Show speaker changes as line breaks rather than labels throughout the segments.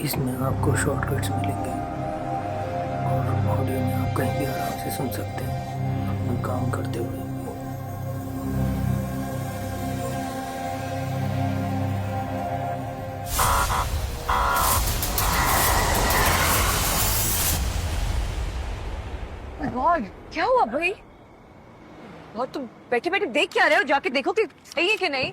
इसमें आपको शॉर्टकट्स मिलेंगे और ऑडियो में आप कहीं भी आराम से सुन सकते हैं अपना काम करते हुए।
गॉड, क्या हुआ भाई? और तुम बैठे बैठे देख क्या रहे हो? जाके देखो कि सही है कि नहीं।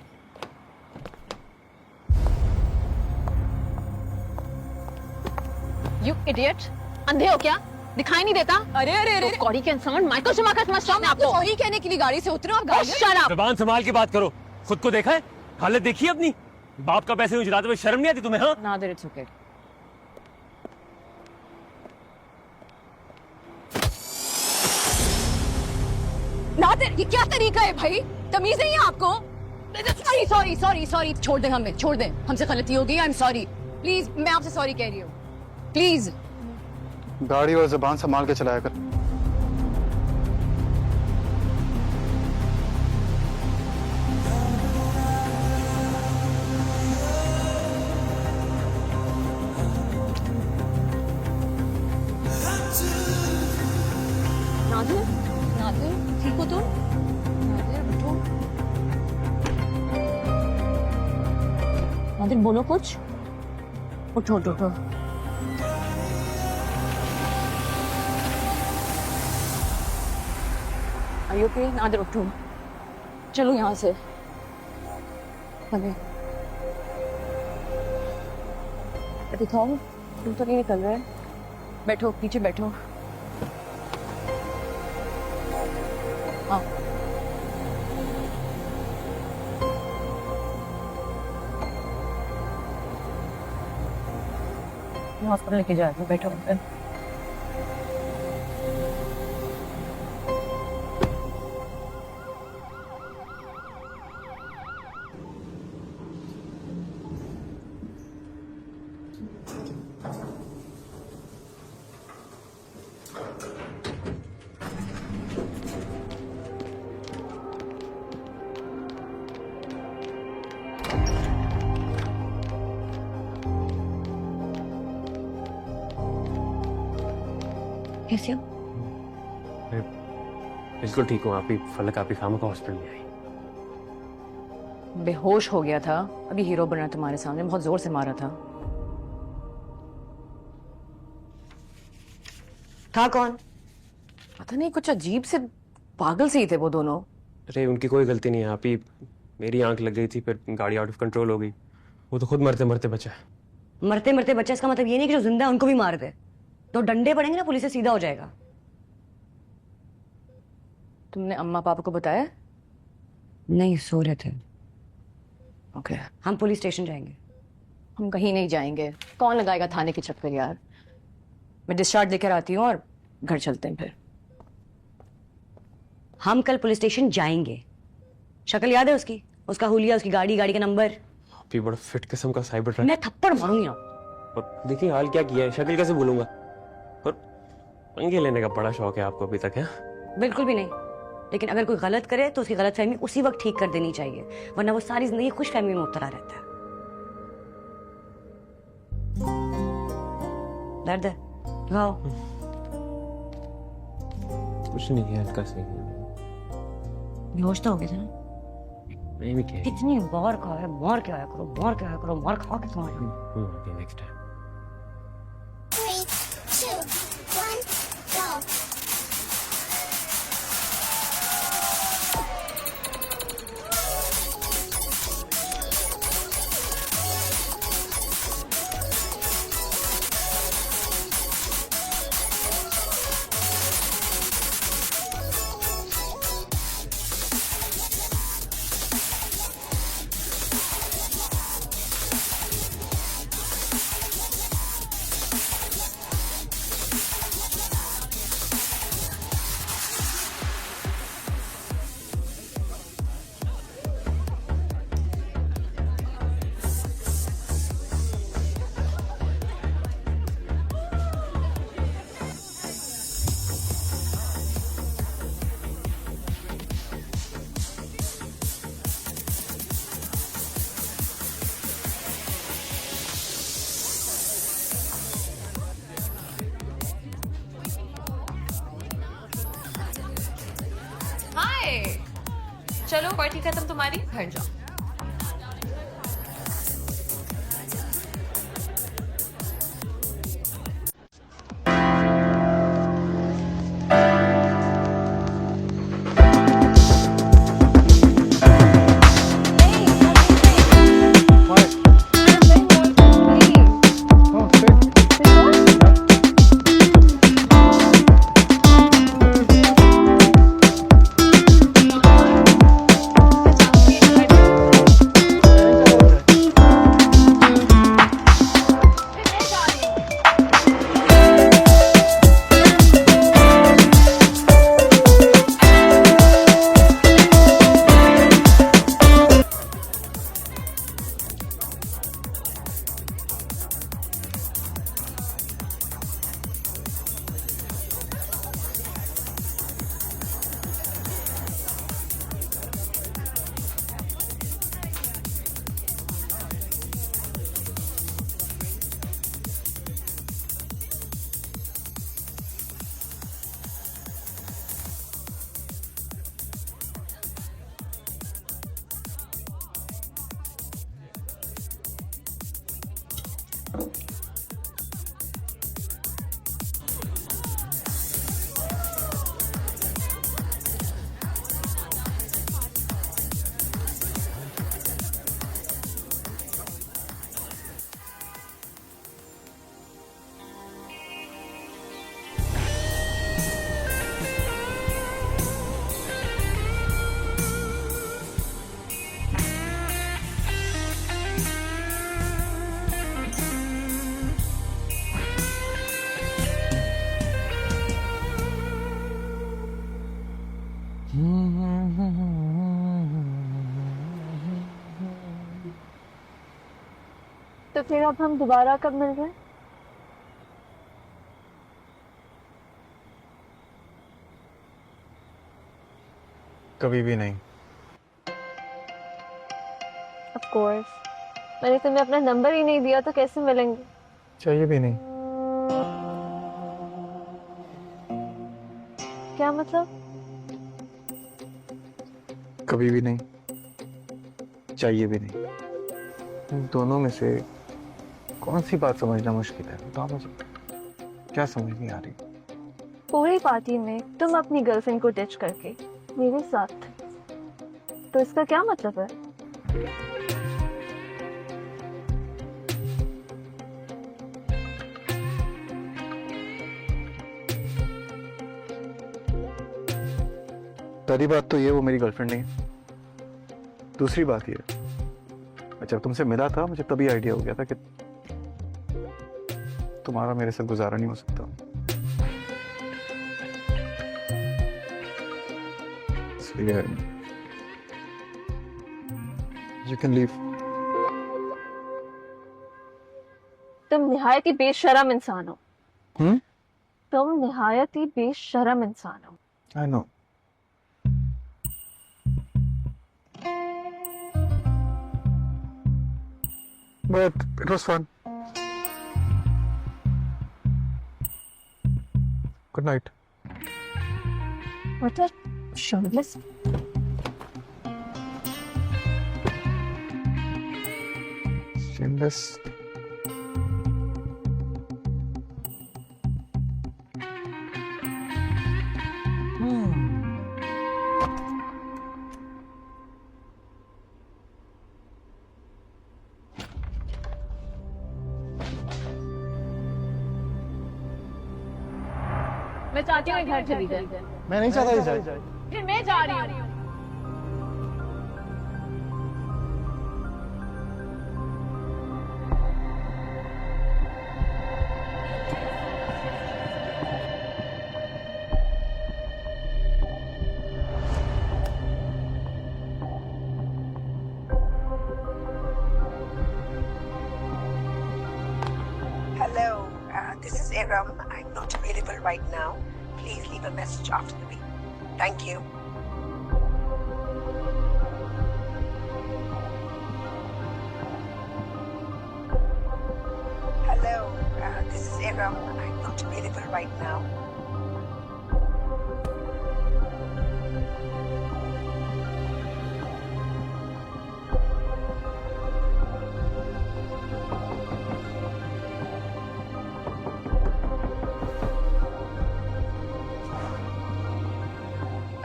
You idiot! अंधे हो क्या? दिखाई नहीं देता?
अरे अरे अरे,
कॉडी के इंसान माइकल शमाकर समझता हूँ मैं आपको।
सॉरी कहने के लिए गाड़ी से उतरो। आप गाड़ी
Shut up!
जबान संभाल के बात करो। खुद को देखा है? हालत देखी है अपनी? बाप का पैसे उजलाते हुए शर्म नहीं आती तुम्हें? हाँ,
नादिर, इट्स ओके। नादिर, ये क्या तरीका है भाई? तमीज नहीं है आपको? सॉरी सॉरी सॉरी सॉरी, छोड़ दें हमें, छोड़ दें। हमसे गलती हो गई, आई एम सॉरी। प्लीज, मैं आपसे सॉरी कह रही हूँ, प्लीज।
गाड़ी और जुबान संभाल के चलाया कर।
नादिर, नादिर, ठीक हो तुम? नादिर, उठो। नादिर, बोलो कुछ। उठो उठो उठो। Are you okay? नादिर, उठो। चलो यहाँ से। दिखाओ, तुम तो नहीं निकल रहे। बैठो, पीछे बैठो। हाँ। हॉस्पिटल लेके जा रही हूँ, बैठो। कैसे हो?
बिल्कुल ठीक हूँ। आप ही फलक, आप ही खामों का हॉस्पिटल में आई।
बेहोश हो गया था, अभी हीरो बना तुम्हारे सामने, बहुत जोर से मारा था।
था कौन?
पता नहीं, कुछ अजीब से पागल से ही थे वो दोनों।
अरे उनकी कोई गलती नहीं है। आप ही, मेरी आंख लग गई थी, फिर गाड़ी आउट ऑफ कंट्रोल हो गई। वो तो खुद मरते मरते बचा।
मरते मरते बच्चा, इसका मतलब ये नहीं कि जो जिंदा है उनको भी मार दे। तो डंडे पड़ेंगे ना, पुलिस से सीधा हो जाएगा।
तुमने अम्मा पापा को बताया?
नहीं, सो रहे थे।
ओके।
हम पुलिस स्टेशन जाएंगे।
हम कहीं नहीं जाएंगे, कौन लगाएगा थाने के चक्कर यार। मैं डिस्चार्ज लेकर आती हूँ और घर चलते हैं फिर।
हम कल पुलिस स्टेशन जाएंगे। शक्ल याद है उसकी? उसका हुलिया, उसकी गाड़ी, गाड़ी का नंबर।
आप ही बड़ा फिट किस्म का साइबर ट्रक।
मैं थप्पड़ मारूंगी ना।
और देखिए हाल क्या किया है, शक्ल कैसे भूलूंगा। और पंगे लेने का बड़ा शौक है आपको अभी तक, है?
बिल्कुल भी नहीं। लेकिन अगर कोई गलत करे तो उसकी गलतफहमी उसी वक्त ठीक कर देनी चाहिए, वरना वो सारी जिंदगी खुशफहमी में मुब्तला रहता है। दर्द है? खाओ।
कुछ नहीं है, हल्का सा ही।
बेहोश तो हो गए थे ना?
नहीं भी क्या
कितनी बार कहा है, मार के आया करो, मार के आया करो, मार खा के तुम्हारे।
Next time.
3, 2, 1, go.
चलो पार्टी खत्म तुम्हारी, घर जाओ।
तो फिर अब हम दोबारा कब मिल रहे हैं?
कभी भी नहीं।
Of course. मैंने तुम्हें अपना नंबर ही नहीं दिया तो कैसे मिलेंगे?
चाहिए भी नहीं।
क्या मतलब?
कभी भी नहीं, चाहिए भी नहीं। इन दोनों में से कौन सी बात समझना मुश्किल है? बताओ मुझे, क्या समझ नहीं आ रही?
पूरी पार्टी में तुम अपनी गर्लफ्रेंड को डिच करके मेरे साथ थे, तो इसका क्या मतलब है?
पहली बात तो ये वो मेरी गर्लफ्रेंड नहीं है। दूसरी बात ये, जब तुमसे मिला था मुझे तभी आइडिया हो गया था कि तुम्हारा मेरे साथ गुजारा नहीं हो सकता। इसलिए यू कैन लीव।
तुम निहायत ही बेशरम इंसान हो। तुम निहायत ही बेशरम इंसान हो।
I know. But it was fun. Good night.
What a shameless.
Shameless.
मैं चाहती हूँ घर चली जाए।
मैं नहीं चाहता ये जाए।
फिर मैं जा रही हूँ।
Hello, this is Aram. I'm not available right now. Please leave a message after the beep. Thank you. Hello, this is Aram. I'm not available right now.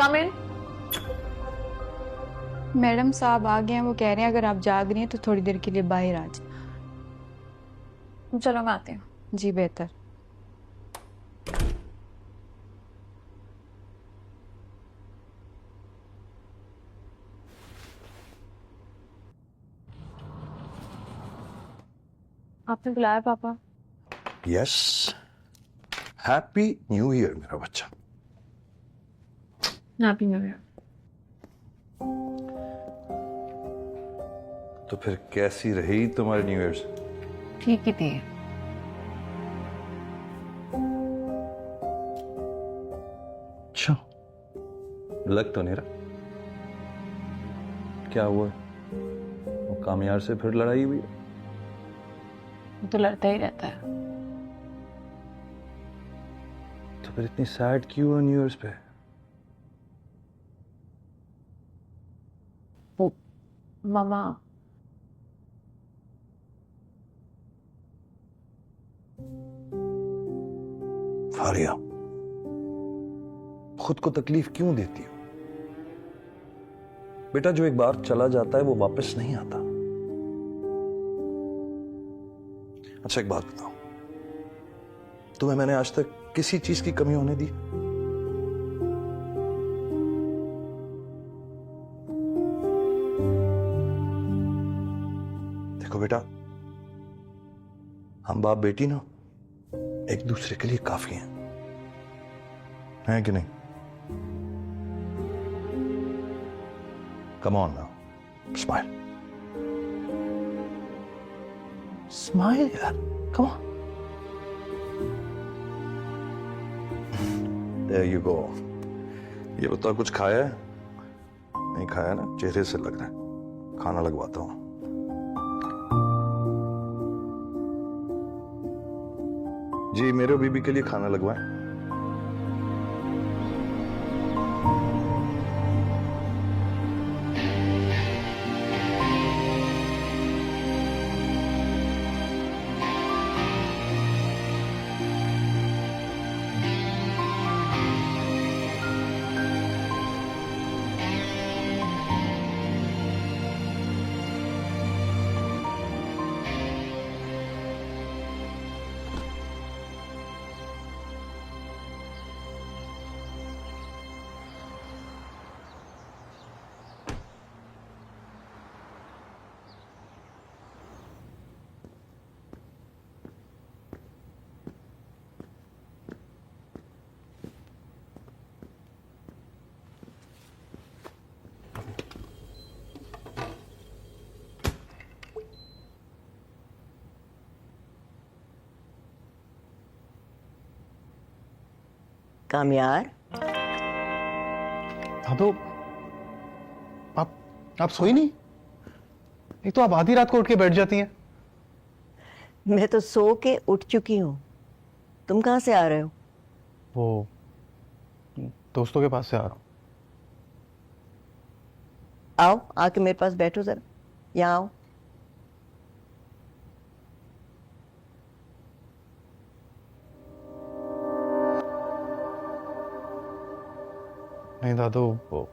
Come in.
Madam साहब आ गए हैं, वो कह रहे हैं अगर आप जाग रही हैं तो थोड़ी देर के लिए बाहर आ जाए।
चलो मैं आती हूँ।
जी बेहतर।
आपने बुलाया पापा?
यस, हैप्पी न्यू ईयर मेरा बच्चा।
Happy new year.
तो फिर कैसी रही तुम्हारी न्यू ईयर्स?
ठीक ही थी।
अच्छा, लग तो नहीं रहा। क्या हुआ? वो कामयार से फिर लड़ाई हुई?
वो तो लड़ता ही रहता है।
तो फिर इतनी सैड क्यों हो न्यू ईयर्स पे?
वो मामा
फारिया, खुद को तकलीफ क्यों देती हो? बेटा, जो एक बार चला जाता है वो वापस नहीं आता। अच्छा एक बात बताओ, तुम्हें मैंने आज तक किसी चीज की कमी होने दी? देखो बेटा, हम बाप बेटी ना एक दूसरे के लिए काफी हैं कि नहीं? Come on now, smile smile यार, come on. There you go. ये बताओ, कुछ खाया है? नहीं खाया ना, चेहरे से लग रहा है। खाना लगवाता हूं। जी, मेरे बीबी के लिए खाना लगवाएं।
कामयार,
हाँ तो आप सोई नहीं? एक तो आप आधी रात को उठ के बैठ जाती हैं।
मैं तो सो के उठ चुकी हूँ। तुम कहाँ से आ रहे हो?
वो दोस्तों के पास से आ रहा हूँ।
आओ, आके मेरे पास बैठो जरा। यहाँ आओ।
नहीं दादू, वो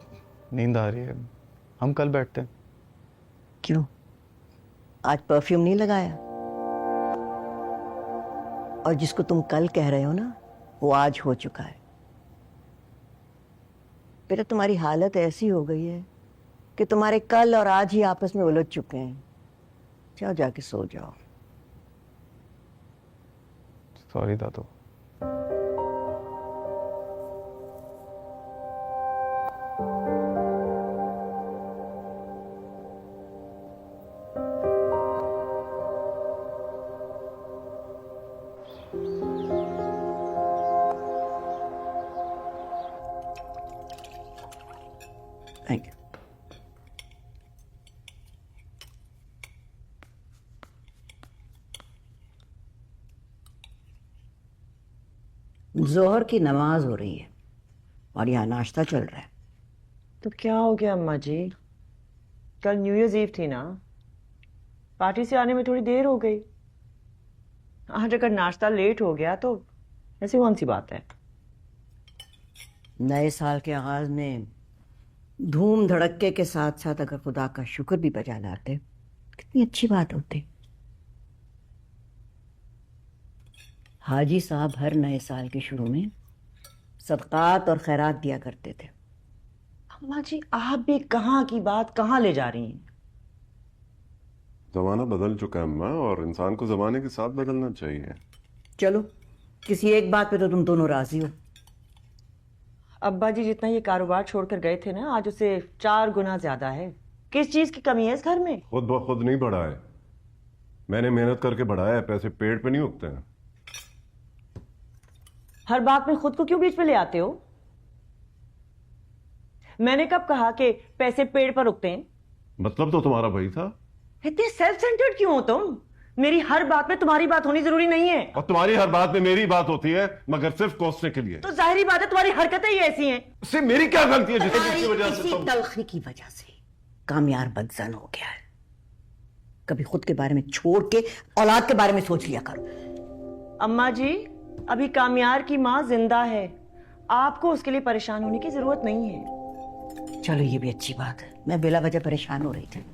नींद आ रही है, हम कल बैठते हैं।
क्यों, आज परफ्यूम नहीं लगाया? और जिसको तुम कल कह रहे हो ना, वो आज हो चुका है। बेटा, तुम्हारी हालत ऐसी हो गई है कि तुम्हारे कल और आज ही आपस में उलझ चुके हैं। जाओ, जाके सो जाओ।
सॉरी दादू।
Thank you. जोहर की नमाज हो रही है और यहाँ नाश्ता चल रहा है।
तो क्या हो गया अम्मा जी? कल न्यू ईयर्स ईव थी ना, पार्टी से आने में थोड़ी देर हो गई। आज अगर नाश्ता लेट हो गया तो ऐसी कौन सी बात है?
नए साल के आगाज में धूम धड़के के साथ साथ अगर खुदा का शुक्र भी बजा लाते कितनी अच्छी बात होती। हाजी साहब हर नए साल के शुरू में सदकात और खैरात दिया करते थे।
अम्मा जी आप भी कहाँ की बात कहाँ ले जा रही हैं?
जमाना बदल चुका है अम्मा, और इंसान को जमाने के साथ बदलना चाहिए।
चलो किसी एक बात पे तो तुम दोनों राजी हो।
अब्बा जी जितना ये कारोबार छोड़कर गए थे ना, आज उसे 4 गुना ज्यादा है। किस चीज की कमी है इस घर में?
खुद ब खुद नहीं बढ़ा है, मैंने मेहनत करके बढ़ाया है। पैसे पेड़ पे नहीं उगते हैं।
हर बात में खुद को क्यों बीच में ले आते हो? मैंने कब कहा कि पैसे पेड़ पर उगते हैं?
मतलब तो तुम्हारा वही था।
इतने सेल्फ सेंटर्ड क्यों हो तुम? मेरी हर बात में तुम्हारी बात होनी जरूरी नहीं है।
और तुम्हारी हर बात में मेरी बात होती है, मगर सिर्फ कोसने के लिए।
तो जाहिर बात है तुम्हारी हरकतें ही ऐसी हैं।
इससे मेरी क्या गलती है जिसकी वजह से
इसी तलखी की वजह से कामयार बदजन हो गया है। कभी खुद के बारे में छोड़ के औलाद के बारे में सोच लिया करो।
अम्मा जी अभी कामयार की माँ जिंदा है, आपको उसके लिए परेशान होने की जरूरत नहीं है।
चलो ये भी अच्छी बात है, मैं बिला वजह परेशान हो रही थी।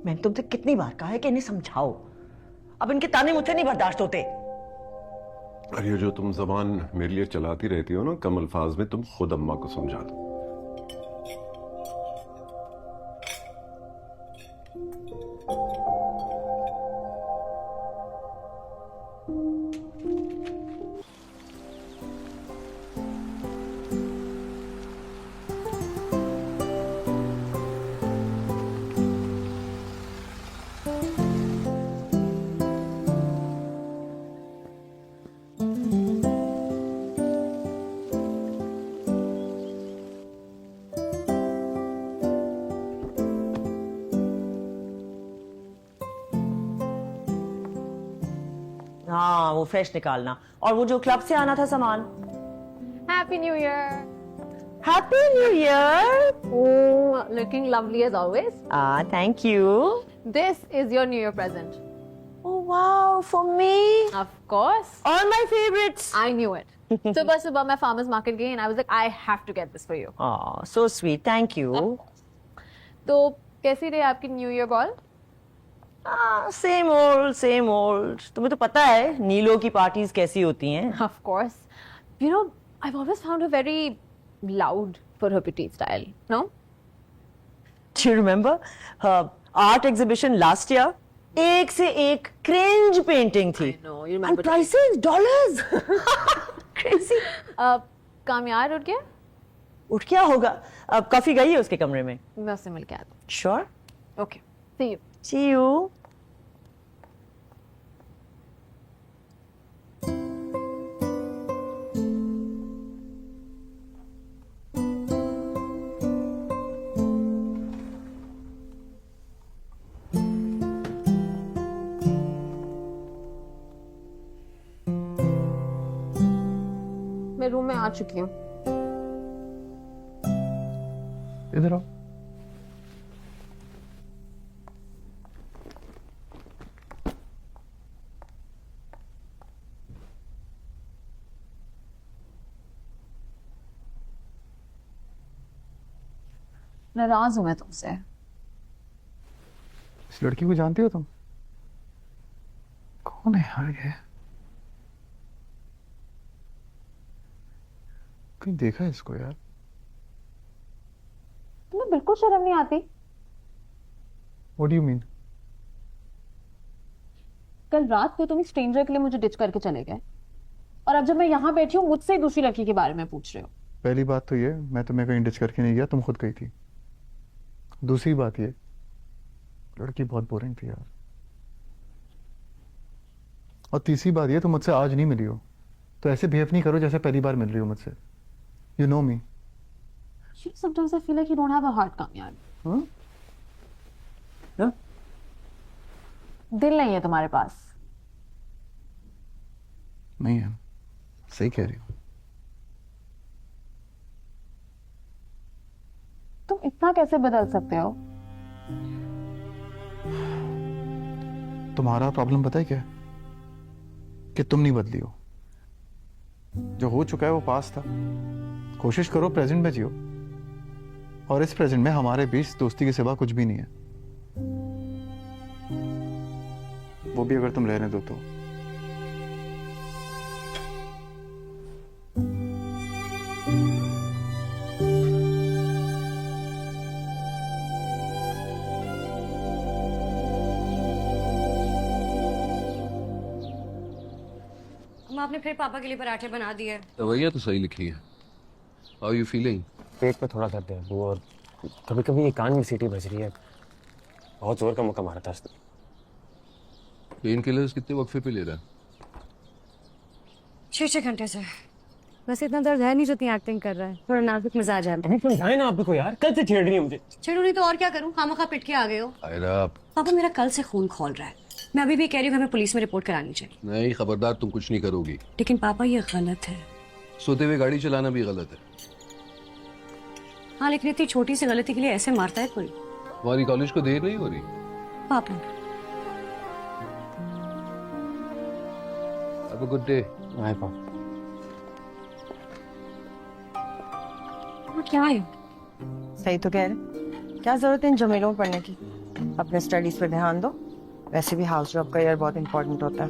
मैंने तुमसे कितनी बार कहा है कि इन्हें समझाओ, अब इनके ताने मुझसे नहीं बर्दाश्त होते।
और ये जो तुम जबान मेरे लिए चलाती रहती हो ना कम अल्फाज में, तुम खुद अम्मा को समझा दो।
हाँ वो फ्रेश निकालना, और वो जो क्लब से आना था सामान।
Happy New Year.
Happy new year.
Oh, looking lovely as always.
Thank you.
This is your New Year present.
Oh wow, for me.
Of course.
All my favorites.
I knew it. सुबह सुबह मैं farmers market गई and I was like, I have to get this for you.
Oh, so sweet. Thank you.
तो कैसी रही आपकी New Year ball?
Same old same old. तुम्हें तो पता है नीलो की पार्टीज कैसी होती हैं।
Of course. You know, I've always found her very loud for her petite style. No?
Do you remember her art exhibition last year? एक से एक cringe painting थी।
I know, you remember.
And prices dollars. Crazy.
कामयार उठ गया?
उठ क्या होगा? अब काफी गई है उसके कमरे में।
मैं उससे मिल के आता हूँ।
Sure.
Okay. See you.
See you.
मैं रूम में आ चुकी हूँ।
इधर आओ।
नाराज हूं मैं तुमसे।
इस लड़की को जानती हो तुम? कौन है यार ये? कहीं देखा है इसको यार?
तुम्हें बिल्कुल शर्म नहीं आती?
What do you mean?
कल रात को तुम एक स्ट्रेंजर के लिए मुझे डिच करके चले गए, और अब जब मैं यहाँ बैठी हूँ मुझसे दूसरी लड़की के बारे में पूछ रहे हो।
पहली बात तो ये, मैं तुम्हें कहीं डिच करके नहीं गया, तुम खुद गई थी। दूसरी बात ये, लड़की बहुत बोरिंग थी यार। और तीसरी बात ये, तुम मुझसे आज नहीं मिली हो तो ऐसे बिहेव नहीं करो जैसे पहली बार मिल रही हो मुझसे। You know me.
Sometimes I feel like you don't have a heart, कामयार। दिल नहीं है तुम्हारे पास।
नहीं है, सही कह रही हो।
तुम इतना कैसे बदल सकते हो?
तुम्हारा प्रॉब्लम पता है क्या है? कि तुम नहीं बदली हो, जो हो चुका है वो पास था। कोशिश करो प्रेजेंट में जियो, और इस प्रेजेंट में हमारे बीच दोस्ती के सिवा कुछ भी नहीं है, वो भी अगर तुम रहने दो तो।
आपने फिर पापा के लिए पराठे बना दिए।
दवाइयाँ तो सही लिखी है। How you feeling?
पेट में थोड़ा दर्द है वो, और कभी कभी ये कान में सीटी बज रही है। बहुत जोर का मुक्का मारा था उसने।
पेन किलर्स कितने वक्फे पे ले रहा है?
6 घंटे से। वैसे इतना दर्द है नहीं जो इतनी एक्टिंग कर रहा है, थोड़ा नाजुक मिजाज है।
समझाए ना आपको यार, कल से छेड़ रही है मुझे।
छेड़ू नहीं तो और क्या करूं, खामखा पिट के आ गए हो।
आयरा,
पापा मेरा कल से खून खोल रहा है, मैं अभी भी कह रही हूँ हमें पुलिस में रिपोर्ट करानी चाहिए।
नहीं, खबरदार, तुम कुछ नहीं करोगी।
लेकिन पापा ये गलत है।
सोते हुए गाड़ी चलाना भी गलत है।
हाँ, लेकिन इतनी छोटी सी गलती के लिए ऐसे मारता है कोई?
तुम्हारी कॉलेज को देर नहीं हो रही?
पापा
have a good day.
Bye पापा।
क्या है?
सही तो कह रहे, क्या जरूरत है इन झमेलों में पढ़ने की, अपने स्टडीज पे ध्यान दो। वैसे भी हाउस जॉब का यार बहुत इंपॉर्टेंट होता है।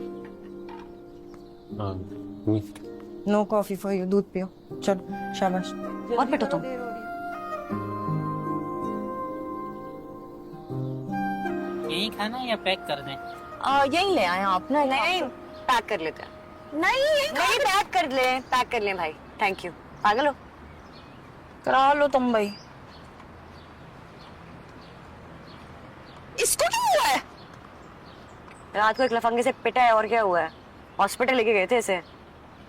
नो कॉफी फॉर यू, दूध पियो। चलो शाबाश।
और बैठो तुम।
यही खाना या पैक कर दें?
यही ले आए आप ना?
नहीं, पैक कर लेते हैं। नहीं, पैक कर ले, पैक कर ले भाई। Thank you. पागल हो?
करा लो तुम भाई। इसको क्या हुआ है?
रात को एक लफंगे से पिटा है, और क्या हुआ है? हॉस्पिटल लेके गए थे इसे।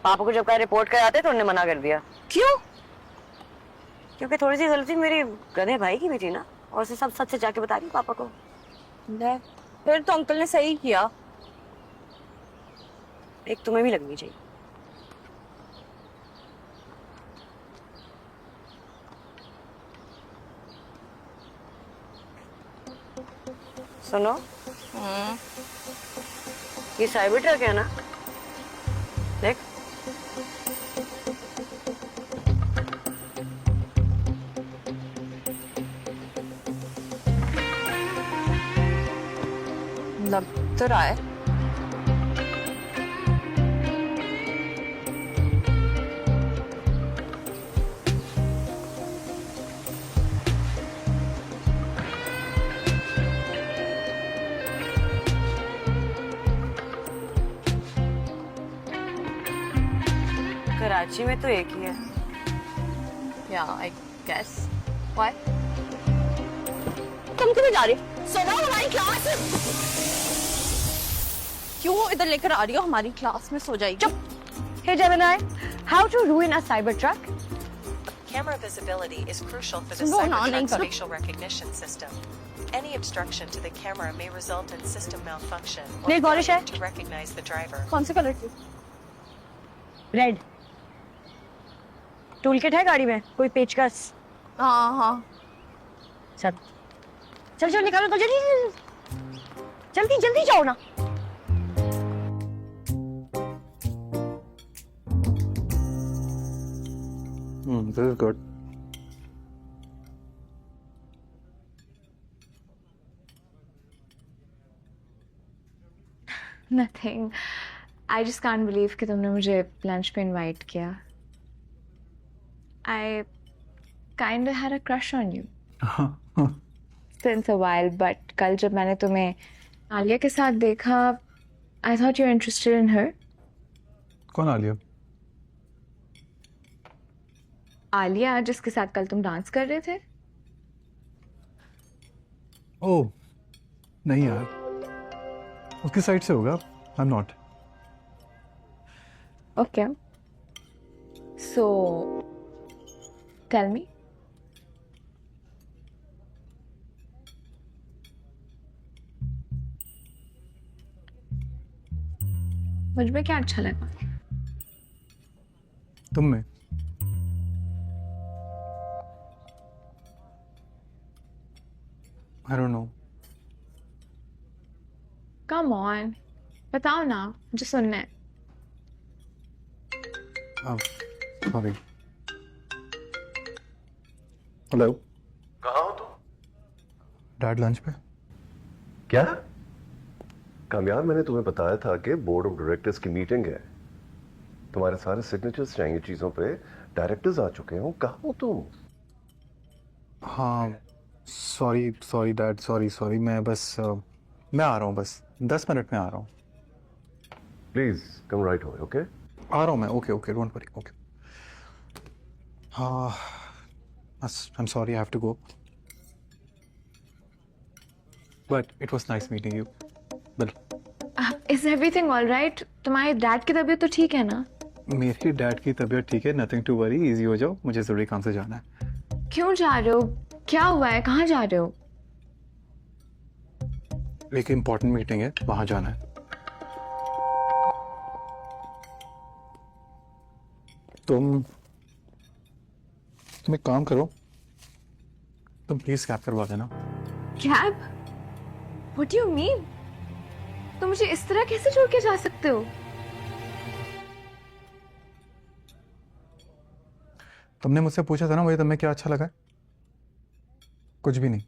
पापा को जब कहा रिपोर्ट कराते तो उन्होंने मना कर दिया।
क्यों?
क्योंकि थोड़ी सी गलती मेरी गधे भाई की भी थी ना, और उसे सब सच से जाके बता रही पापा को।
फिर तो अंकल ने सही किया।
एक तुम्हें भी लगनी चाहिए। सुनो, ये साइबर ट्रक है ना? देख,
लग तो रहा है।
कराची में तो एक ही है।
Yeah, I guess. Why? तुम क्यों जा रही? सोना हमारी क्लास। क्यों इधर लेकर आ रही हो? हमारी क्लास में सो जाएगी।
चुप। Hey Gemini, how to ruin a cyber truck?
Camera visibility is crucial for the
No, no,
Cybertruck's
no.
facial recognition system. Any obstruction to the camera may result in system malfunction or
Nail polish
failure
है?
to recognize the driver.
कौन से colour की?
Red. Tool kit है गाड़ी में? कोई पेचकस?
हाँ।
चल चल चल, निकालो तो जल्दी जल्दी जल्दी जाओ ना।
This is good.
Nothing. I just can't believe कि तुमने मुझे लंच पे इनवाइट किया. I kind of had a crush on you. Since a while, but कल जब मैंने तुम्हें आलिया के साथ देखा, I thought you were interested in her.
कौन आलिया?
आलिया जिसके साथ कल तुम डांस कर रहे थे?
ओह नहीं यार, उसकी साइड से होगा। I'm not.
Okay. So, tell me. मुझ में क्या अच्छा लगा?
तुम में? I don't know.
Come on. बताओ ना, मुझे सुनना है.
सॉरी। हेलो,
कहाँ हो तुम?
डैड लंच पे।
क्या कामयाब, मैंने तुम्हें बताया था कि बोर्ड ऑफ डायरेक्टर्स की मीटिंग है, तुम्हारे सारे सिग्नेचर्स चाहिए चीजों पे, डायरेक्टर्स आ चुके हो, कहाँ हो तुम?
हाँ सॉरी सॉरी डैड, सॉरी मैं बस मैं आ रहा हूँ, बस 10 मिनट में आ रहा हूँ।
प्लीज कम राइट हो, ओके?
आ रहा हूँ मैं, ओके डोंट वरी, ओके। हाँ I am sorry, I have to go, but it was nice meeting you. Bill,
is everything all right? तुम्हारे डैड की तबीयत तो ठीक है ना?
मेरी डैड की तबीयत ठीक है, नथिंग टू वरी, इजी हो जाओ, मुझे जरूरी काम से जाना है।
क्यों जा रहे हो? क्या हुआ है? कहाँ जा रहे हो?
एक इम्पोर्टेंट मीटिंग है, वहां जाना है। तुम एक काम करो, तुम प्लीज कैब करवा देना।
Cab? What do you mean? तुम मुझे इस तरह कैसे छोड़ के जा सकते हो?
तुमने मुझसे पूछा था ना मुझे तुम्हें क्या अच्छा लगा? कुछ भी नहीं।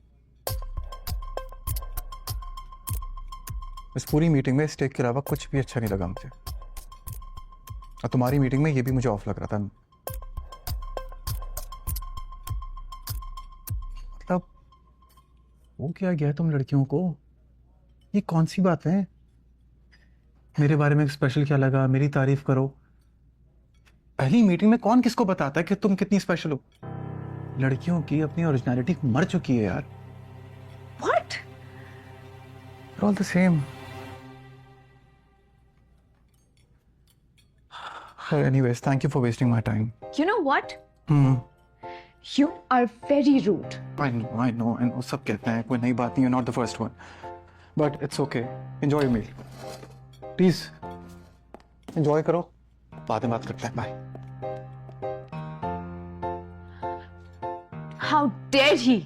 इस पूरी मीटिंग में स्टेक के अलावा कुछ भी अच्छा नहीं लगा मुझे, और तुम्हारी मीटिंग में ये भी मुझे ऑफ लग रहा था। मतलब वो क्या गया तुम लड़कियों को, ये कौन सी बात है? मेरे बारे में स्पेशल क्या लगा, मेरी तारीफ करो। पहली मीटिंग में कौन किसको बताता है कि तुम कितनी स्पेशल हो? लड़कियों की अपनी ओरिजिनलिटी मर चुकी है यार।
What?
All the same. Anyways, thank you for wasting my time.
You know what? You are very rude.
I know. सब कहते हैं, कोई नई बात नहीं, you're not the first one. But it's okay. Enjoy your meal. Please, enjoy करो. बाद में बात करते हैं. Bye.
How dare he?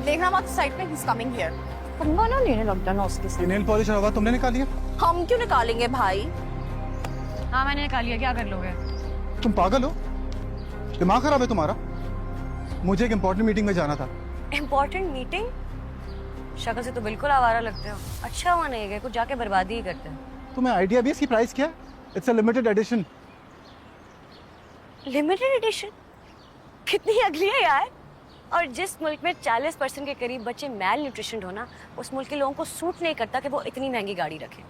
देखना मत साइड में, he's coming here. पंगा ना लेने लग जाना उसके साथ।
नेल पॉलिश होगा तुमने निकाल लिया?
हम क्यों निकालेंगे भाई? हाँ मैंने निकाल लिया, क्या कर लोगे?
तुम पागल हो? दिमाग खराब है तुम्हारा? मुझे एक इम्पोर्टेंट मीटिंग में जाना था।
Important meeting? शक्ल से तो बिल्कुल आवारा लगते हो। अच्छा हुआ नहीं गए, कुछ जाके बर्बादी ही करते हैं।
तुम्हें आइडिया भी इसकी प्राइस क्या है? It's a limited edition.
Limited edition? कितनी अगली है यार। और जिस मुल्क में 40% के करीब बच्चे मैल न्यूट्रिशन हो ना, उस मुल्क के लोगों को सूट नहीं करता कि वो इतनी महंगी गाड़ी रखें।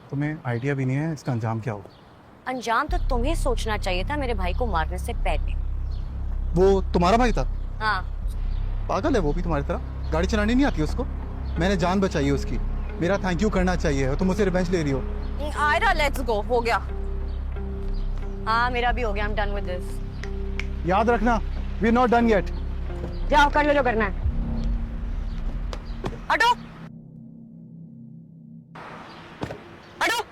तुम्हें आइडिया भी नहीं है इसका अंजाम क्या होगा?
अंजाम तो तुम्हें सोचना चाहिए था मेरे भाई को मारने से पहले।
वो तुम्हारा भाई था?
हाँ।
पागल है वो भी तुम्हारी तरह? गाड़ी चलानी नहीं आती उसको? मैंने जान बचाई है उसकी, मेरा थैंक यू करना चाहिए, और तुम मुझसे रिवेंज ले रही हो।
आयरा लेट्स गो, हो गया।
हाँ मेरा भी हो गया, I'm done with this।
याद रखना, we are not done yet।
जाओ कर लो जो करना है। हटो हटो।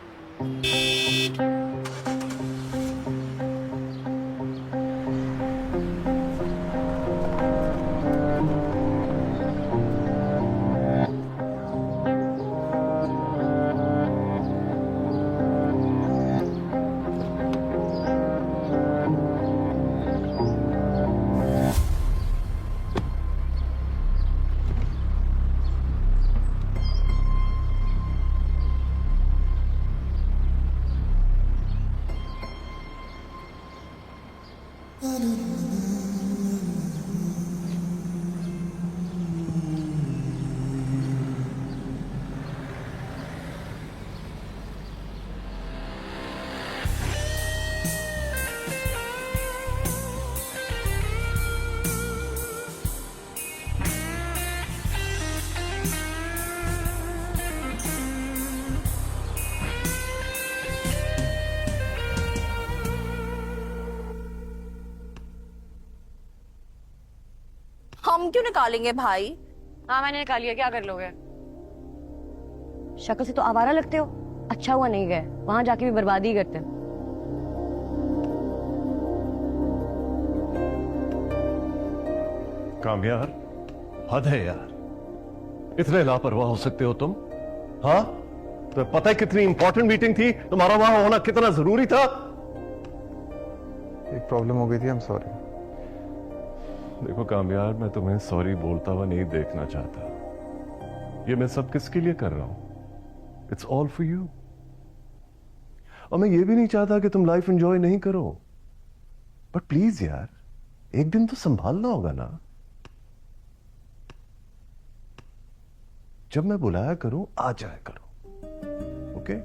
क्यों निकालेंगे भाई?
हाँ मैंने निकाल लिया, क्या कर लोगे?
शक्ल से तो आवारा लगते हो। अच्छा हुआ नहीं गए, वहां जाके भी बर्बादी ही करते।
कामयार, हद है यार, इतने लापरवाह हो सकते हो तुम? हाँ, तो पता है कितनी इंपॉर्टेंट मीटिंग थी, तुम्हारा वहां होना कितना जरूरी था।
एक प्रॉब्लम हो गई थी, आई एम सॉरी।
देखो कामयार, मैं तुम्हें सॉरी बोलता हुआ नहीं देखना चाहता। ये मैं सब किसके लिए कर रहा हूं? It's all for you. और मैं ये भी नहीं चाहता कि तुम लाइफ एंजॉय नहीं करो, बट प्लीज यार, एक दिन तो संभालना होगा ना। जब मैं बुलाया करूं, आ जाया करो। ओके?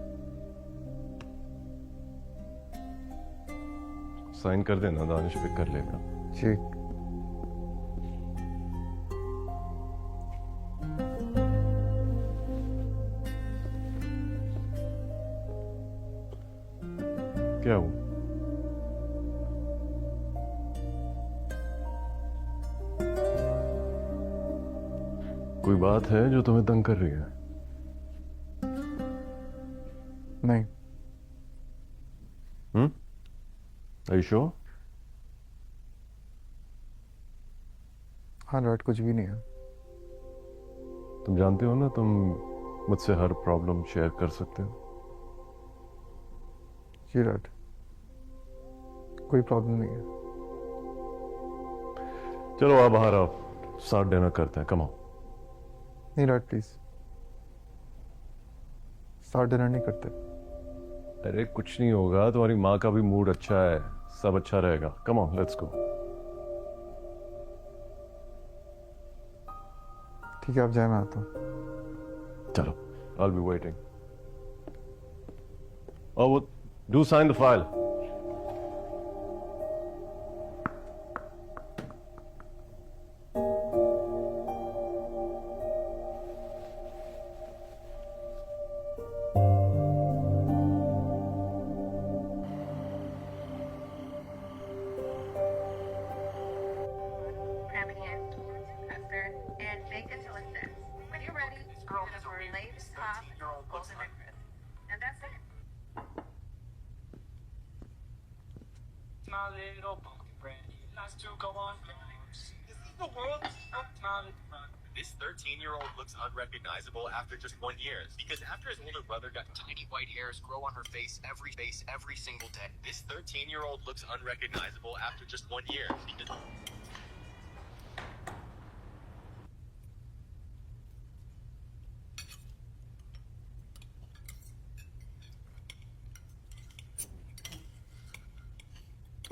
साइन कर देना, दानिश भी कर लेगा।
जी।
क्या हुआ? कोई बात है जो तुम्हें तंग कर रही है?
नहीं।
Are you sure?
हाँ डैड, कुछ भी नहीं है।
तुम जानते हो ना, तुम मुझसे हर प्रॉब्लम शेयर कर सकते हो।
जी डैड, कोई प्रॉब्लम नहीं है।
चलो आप बाहर आओ, साथ डिनर करते हैं। कम आओ।
नहीं डैड प्लीज, साथ डिनर नहीं करते।
अरे कुछ नहीं होगा, तुम्हारी माँ का भी मूड अच्छा है, सब अच्छा रहेगा। Come on, let's go.
ठीक है, आप जाए, मैं आता हूँ।
चलो, I'll be waiting. Oh, do sign the file.
This 13-year-old looks unrecognizable after just 1 year. Because after his older brother got tiny white hairs grow on her face every single day. This 13-year-old looks unrecognizable after just 1 year. Because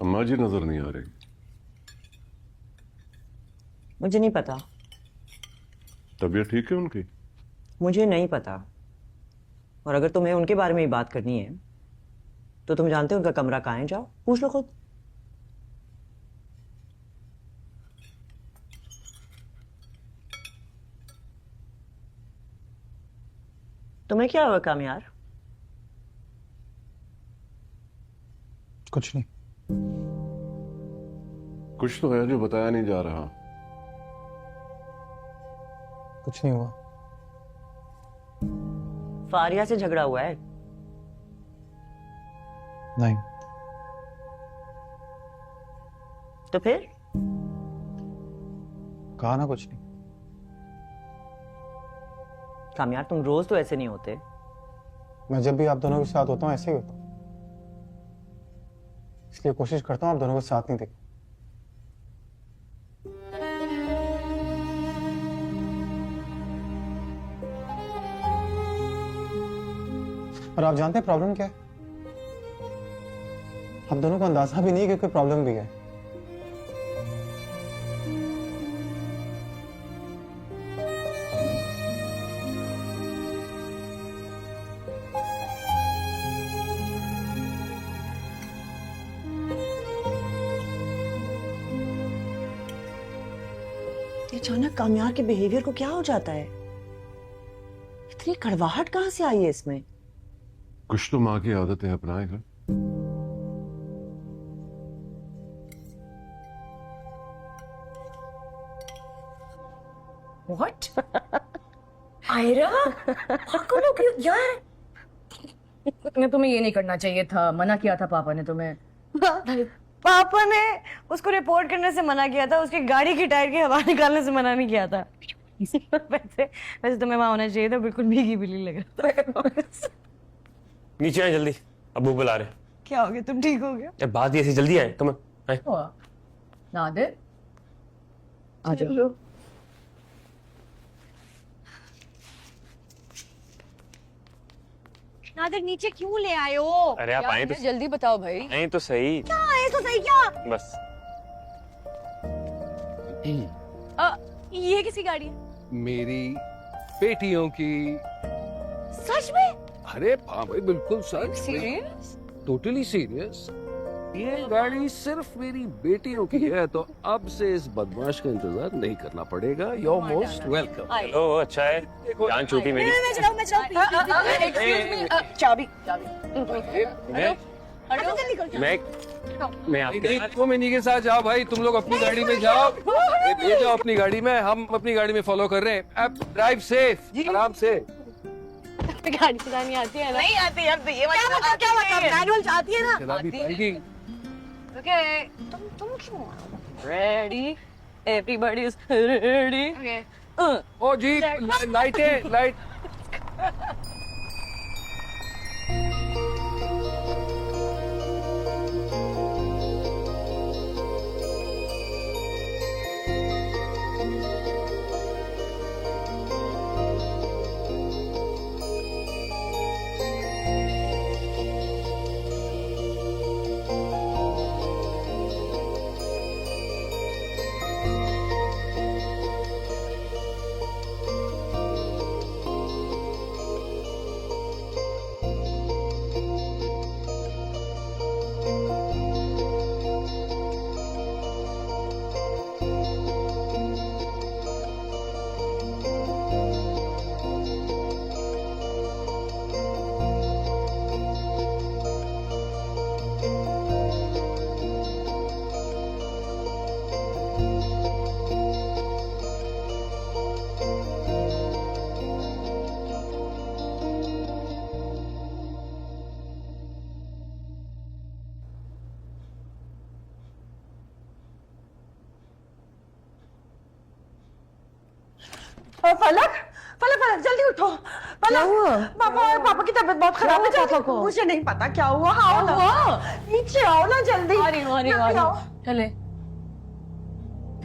अम्मा जी नजर नहीं आ रही।
मुझे नहीं पता।
तबीयत ठीक है उनकी?
मुझे नहीं पता। और अगर तुम्हें उनके बारे में ही बात करनी है तो तुम जानते हो उनका कमरा कहाँ है, जाओ पूछ लो खुद। तुम्हें क्या हुआ कामयार?
कुछ नहीं।
कुछ तो है जो बताया नहीं जा रहा।
कुछ नहीं हुआ।
फारिया से झगड़ा हुआ है?
नहीं।
तो फिर?
कहा ना कुछ नहीं।
कामयार, तुम रोज तो ऐसे नहीं होते।
मैं जब भी आप दोनों के साथ होता हूँ ऐसे ही होता हूँ, इसलिए कोशिश करता हूँ आप दोनों को साथ नहीं देखूं। और आप जानते हैं प्रॉब्लम क्या है? आप दोनों को अंदाजा भी नहीं है कि कोई प्रॉब्लम भी है।
अचानक कामयार के बिहेवियर को क्या हो जाता है? इतनी कड़वाहट कहां से आई है इसमें?
कुछ तो माँ की आदतें अपनाएगा।
What? आयरा, पागल हो गई यार। तुम्हें ये नहीं करना चाहिए था, मना किया था पापा ने तुम्हें।
पापा ने उसको रिपोर्ट करने से मना किया था, उसकी गाड़ी की टायर की हवा निकालने से मना नहीं किया था। वैसे तुम्हें वहां होना चाहिए था, बिल्कुल भीगी बिल्ली लग रहा था।
नीचे आए जल्दी, अब्बू बुला रहे।
क्या हो गया, तुम ठीक हो गया?
बात ही ऐसी, जल्दी आए तुम।
नादिर, आ जाओ।
नादिर नीचे क्यों ले आए हो?
अरे आप आए तो
जल्दी बताओ भाई।
आए तो सही।
क्या आए तो सही क्या?
बस
ये किसकी गाड़ी है?
मेरी बेटियों की।
सच में?
अरे हाँ भाई, बिल्कुल सच।
सीरियस?
Totally serious. ये गाड़ी सिर्फ मेरी बेटियों की है, तो अब से इस बदमाश का इंतजार नहीं करना पड़ेगा। You are most welcome.
Hello, अच्छा है, जान छूटी मेरी।
मैं चलाऊं।
Excuse me, चाबी।
मैं आपके साथ।
तुम इन्हीं के साथ जाओ भाई, तुम लोग अपनी गाड़ी में जाओ। ले जाओ अपनी गाड़ी में, हम अपनी गाड़ी में फॉलो कर रहे हैं। अब ड्राइव सेफ, आराम से।
गाड़ी चलानी आती है ना?
नहीं आती यार, ये वाली
क्या मतलब मैनुअल आती है ना?
चला भी पाएगी।
Okay, तुम क्यों? Ready? Everybody is ready. Okay.
ओ जी, लाइटें, लाइट।
फलक, फलक, फलक, जल्दी उठो। फलक, पापा की तबीयत बहुत खराब है। पापा को मुझे नहीं पता क्या हुआ। आओ ना, नीचे आओ ना जल्दी।
आ रही हूँ। चले।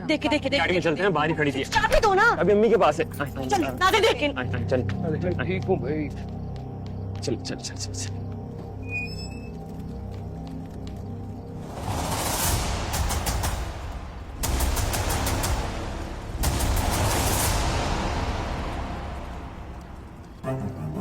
देखे देखे
गाड़ी में चलते हैं, बाहर ही खड़ी थी।
चाबी दो ना।
अभी अम्मी के पास है।
चल, नादिर देख।
चल
ठीक हूँ भाई।
चल चल चल चल।
Thank you.